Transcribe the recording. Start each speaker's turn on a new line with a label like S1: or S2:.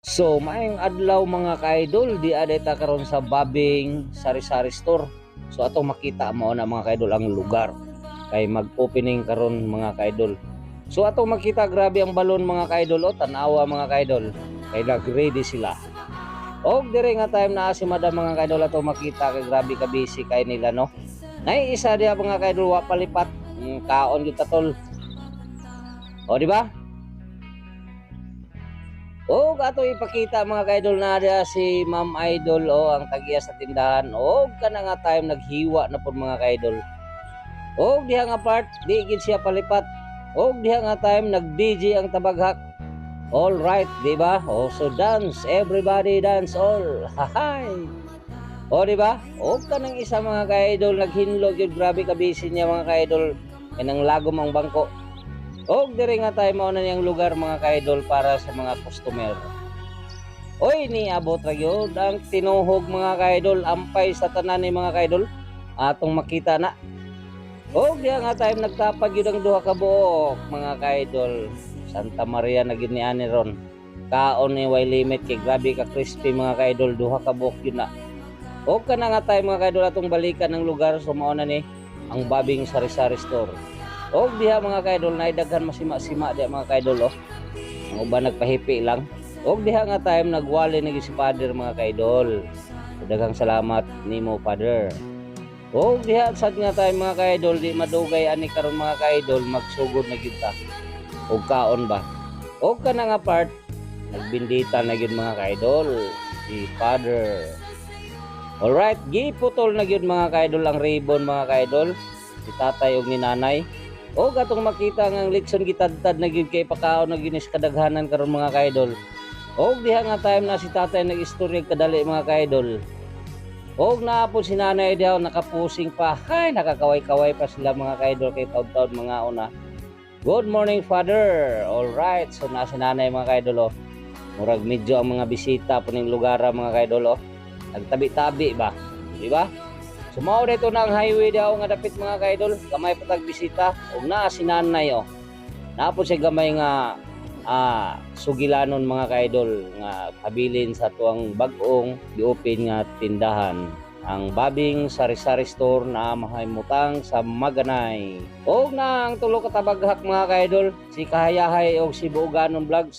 S1: So, maayong adlaw mga ka-idol, di aday ta karon sa Babing Sari-Sari Store. So, atong makita mo na mga ka-idol ang lugar kay mag-opening karon mga ka-idol. So, atong makita grabe ang balon mga ka-idol, o tanawa mga ka-idol. Kay nag-ready sila. Og dire nga time na si Madam mga ka-idol atong makita kay grabe ka busy kay nila no. Nay isa dia mga ka-idol wa palipat kaon gyud tatol. O di ba? O ato ipakita mga ka-idol na dia si Ma'am Idol o ang tagiya sa tindahan. O kana nga time naghiwa na pod mga ka-idol. O diha nga part di gid siya palipat. O diha nga time nag-DJ ang tabaghak. All right, di ba? O so dance, everybody dance all. Hahay. O di ba? O kanang isa mga ka-idol naghinlog yun, grabe ka busy niya mga ka-idol. Kanang lagom ang bangko. Og dire nga tayo mao na niyang lugar mga ka-idol para sa mga customer. Oy ni abot ra gyud ang tinuhog mga ka-idol, ampay sa tanan ni mga ka-idol. Atong makita na. Og diha nga time nagtapag gyud ang duha ka buok mga ka-idol. Santa Maria na gyud ni ani ron. Kaon ni way limit kay grabe ka crispy mga ka-idol, duha ka buok gyud na. Og kana nga time mga ka-idol atong balikan ng lugar so mao na ni ang Babing Sari-Sari Store. Og diha mga ka-idol naidaghan masima-sima diha mga ka-idol oh. Ang uban nagpahipi lang. Og diha nga time nagwali na si Father mga ka-idol. Daghang salamat nimo Father. Og diha sad nga time mga ka-idol di madugay ani karon mga ka-idol magsugod na gyud ta. Og kaon ba. Og kana nga part nagbindita na gyud mga ka-idol si Father. Alright, giputol na gyud mga ka-idol ang ribbon mga ka-idol. Si tatay og ni nanay. O gatong makita nga ang leksyon gitadtad na gyud kay pakaon na ginis kadaghanan karon mga ka-idol. Og diha nga time na si tatay nag-istorya kadali mga ka-idol. Og naapon si nanay diha nakapusing pa. Hay nakakaway-kaway pa sila mga ka-idol kay taud-taud mga una. Good morning Father. All right, so na si nanay mga ka-idol oh. Murag medyo ang mga bisita po ning lugar mga ka-idol oh. Nagtabi-tabi ba? Di ba? Sumao dito na ang highway daw nga dapit mga ka-idol, gamay patag bisita ug naa si nanay oh. Napo siya gamay nga sugilanon mga ka-idol nga pabilin sa tuang bag-ong gi-open nga tindahan ang Babing Sari-Sari Store na mahimutang sa Maganay. Og na ang tulo ka tabaghak mga ka-idol, si Kahayahay og si Buuganon Vlogs.